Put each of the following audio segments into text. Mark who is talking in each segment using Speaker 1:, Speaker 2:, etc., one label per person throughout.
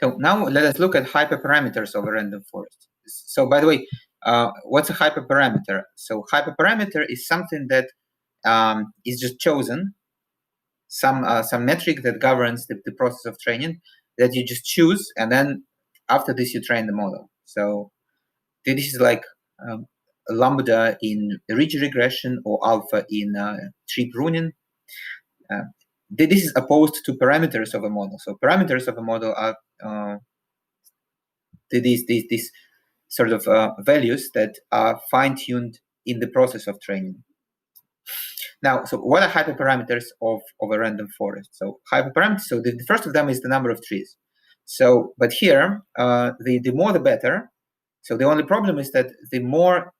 Speaker 1: So now let us look at hyperparameters of a random forest. So by the way, what's a hyperparameter? So hyperparameter is something that is just chosen, some metric that governs the process of training that you just choose, and then after this you train the model. So this is like lambda in ridge regression or alpha in tree pruning. This is opposed to parameters of a model. So parameters of a model are these sort of values that are fine-tuned in the process of training. Now, so what are hyperparameters of a random forest? So hyperparameters, so the first of them is the number of trees. So, but here, the more the better. So the only problem is that the more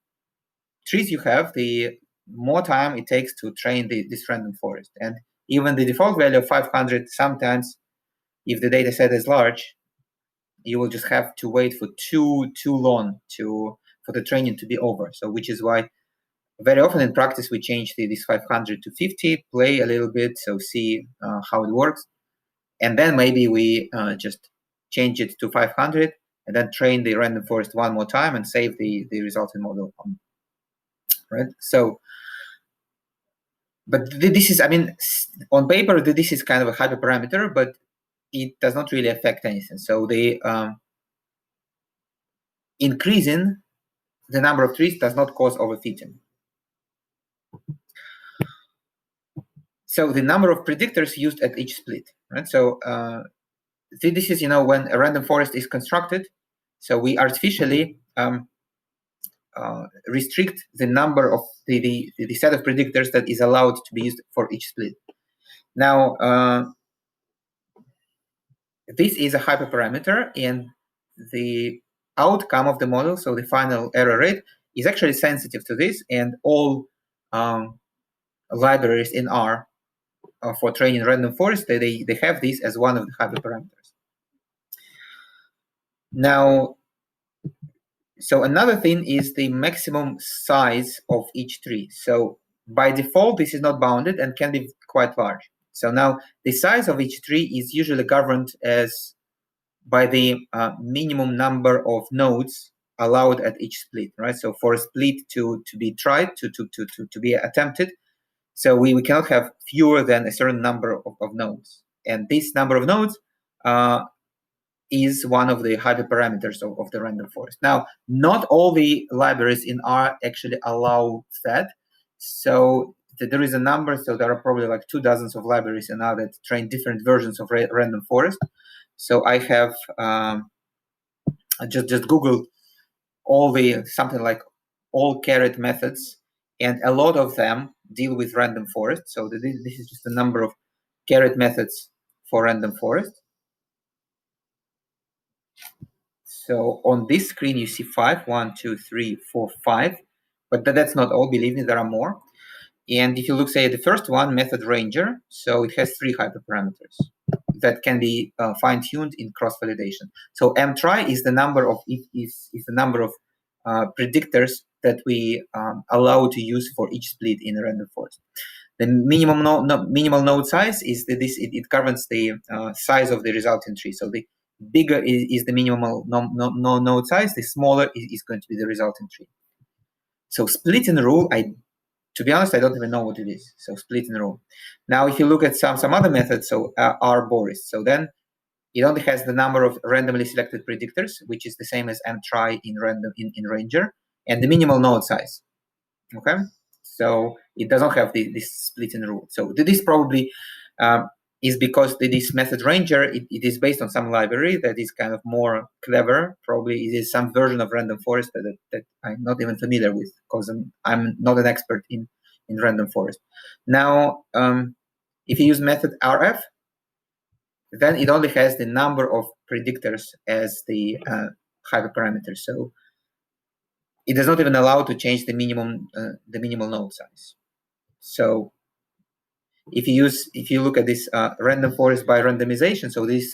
Speaker 1: trees you have, the more time it takes to train this random forest. And even the default value of 500, sometimes, if the data set is large, you will just have to wait for too long for the training to be over. So which is why very often in practice we change this 500 to 50, play a little bit, so see how it works, and then maybe we just change it to 500 and then train the random forest one more time and save the resulting model, right? So, but this is, I mean, on paper this is kind of a hyperparameter, but it does not really affect anything. So the increasing the number of trees does not cause overfitting. So the number of predictors used at each split, right? So this is, when a random forest is constructed, so we artificially restrict the number of the set of predictors that is allowed to be used for each split. Now, this is a hyperparameter, and the outcome of the model, so the final error rate, is actually sensitive to this, and all libraries in R for training random forest, they have this as one of the hyperparameters. Now, so another thing is the maximum size of each tree. So by default, this is not bounded and can be quite large. So now the size of each tree is usually governed as by the minimum number of nodes allowed at each split, right? So for a split to be tried, to be attempted, so we cannot have fewer than a certain number of nodes. And this number of nodes is one of the hyperparameters of the random forest. Now, not all the libraries in R actually allow that. So there is a number, so there are probably like 24 of libraries in R that train different versions of random forest. So I have just Googled something like all caret methods, and a lot of them deal with random forest. So this is just the number of caret methods for random forest. So on this screen, you see 5, 1, 2, 3, 4, 5, but that's not all. Believe me, there are more. And if you look, say, at the first one, method ranger, so it has 3 hyperparameters that can be fine-tuned in cross-validation. So mtry is the number of is the number of predictors that we allow to use for each split in a random forest. The minimal node size is it governs the size of the resulting tree. So the bigger is the minimal node size, the smaller is going to be the resulting tree. So splitting rule, to be honest, I don't even know what it is. So splitting rule. Now, if you look at some other methods, so R-Boris, so then it only has the number of randomly selected predictors, which is the same as mtry in ranger, and the minimal node size. Okay, so it doesn't have this splitting rule. So this probably is because this method ranger, it is based on some library that is kind of more clever. Probably it is some version of random forest that I'm not even familiar with, because I'm not an expert in random forest. Now, if you use method rf, then it only has the number of predictors as the hyperparameter. So it does not even allow to change the minimal node size. So if you look at this random forest by randomization, so this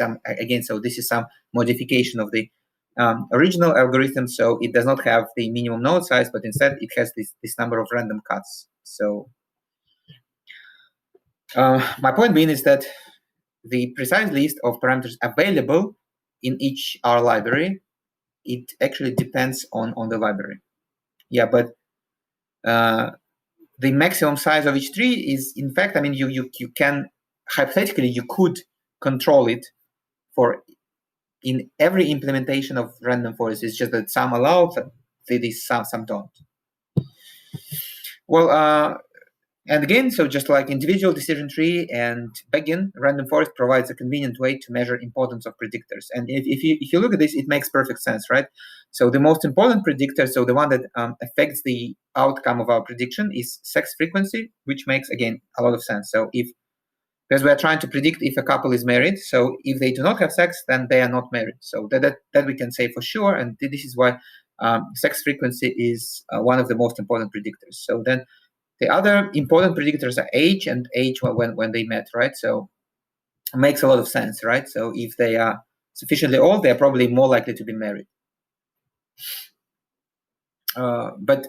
Speaker 1: is some modification of the original algorithm. So it does not have the minimum node size, but instead it has this number of random cuts. So my point being is that the precise list of parameters available in each R library. It actually depends on the library. Yeah, but the maximum size of each tree is, in fact, I mean, you can, hypothetically, you could control it for in every implementation of random forest. It's just that some allow this, some don't. Well, and again, so just like individual decision tree and Bayesian, random forest provides a convenient way to measure importance of predictors. And if you look at this, it makes perfect sense, right? So the most important predictor, so the one that affects the outcome of our prediction, is sex frequency, which makes, again, a lot of sense. So because we are trying to predict if a couple is married, so if they do not have sex, then they are not married. So that we can say for sure, and this is why sex frequency is one of the most important predictors. So then the other important predictors are age and age when they met, right? So it makes a lot of sense, right? So if they are sufficiently old, they are probably more likely to be married. But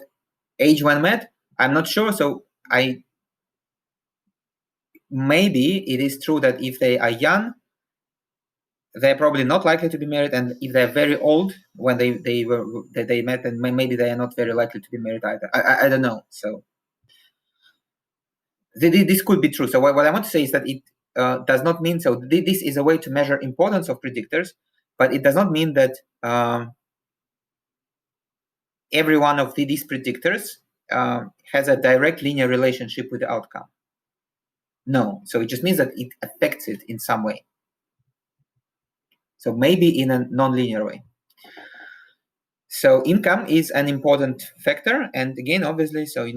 Speaker 1: age when met, I'm not sure. So maybe it is true that if they are young, they're probably not likely to be married, and if they're very old when they met, then maybe they are not very likely to be married either. I don't know. So this could be true. So what I want to say is that it does not mean, so this is a way to measure importance of predictors, but it does not mean that every one of these predictors has a direct linear relationship with the outcome. No, so it just means that it affects it in some way. So maybe in a non-linear way. So income is an important factor, and again, obviously, so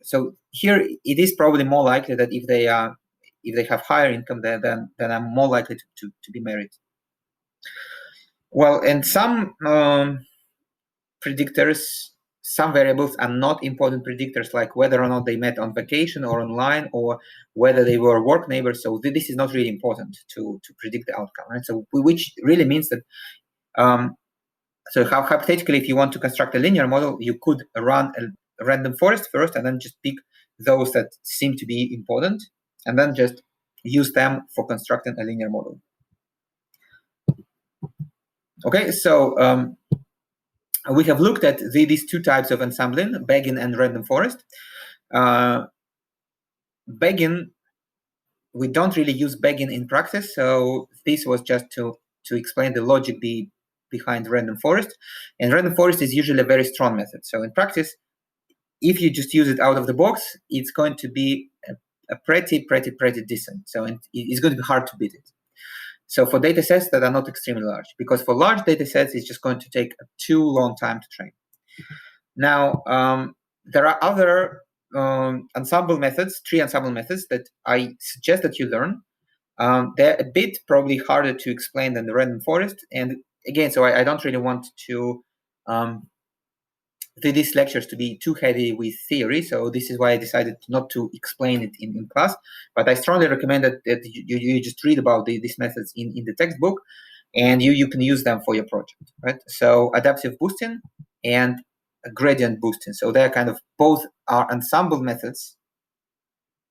Speaker 1: so here it is probably more likely that if they have higher income, then I'm more likely to be married. Well, and some predictors, some variables are not important predictors, like whether or not they met on vacation or online, or whether they were work neighbors. So this is not really important to predict the outcome, right? So which really means that so hypothetically, if you want to construct a linear model, you could run a random forest first, and then just pick those that seem to be important, and then just use them for constructing a linear model. Okay, so we have looked at these two types of ensembling, Bayesian and random forest. Bayesian, we don't really use Bayesian in practice, so this was just to explain the logic behind random forest. And random forest is usually a very strong method. So in practice, if you just use it out of the box, it's going to be a pretty decent. So it's going to be hard to beat it. So for data sets that are not extremely large, because for large data sets, it's just going to take a too long time to train. Now, there are other ensemble methods, tree ensemble methods, that I suggest that you learn. They're a bit probably harder to explain than the random forest. And again, so I don't really want to these lectures to be too heavy with theory. So this is why I decided not to explain it in class. But I strongly recommend that you just read about these methods in the textbook, and you can use them for your project, right? So adaptive boosting and gradient boosting. So they're kind of both are ensemble methods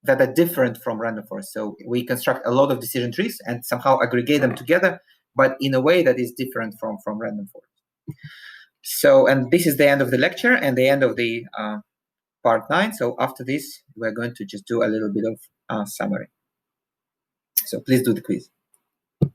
Speaker 1: that are different from random forest. So we construct a lot of decision trees and somehow aggregate them together, but in a way that is different from random forest. So, and this is the end of the lecture and the end of the part 9. So after this, we're going to just do a little bit of summary. So please do the quiz.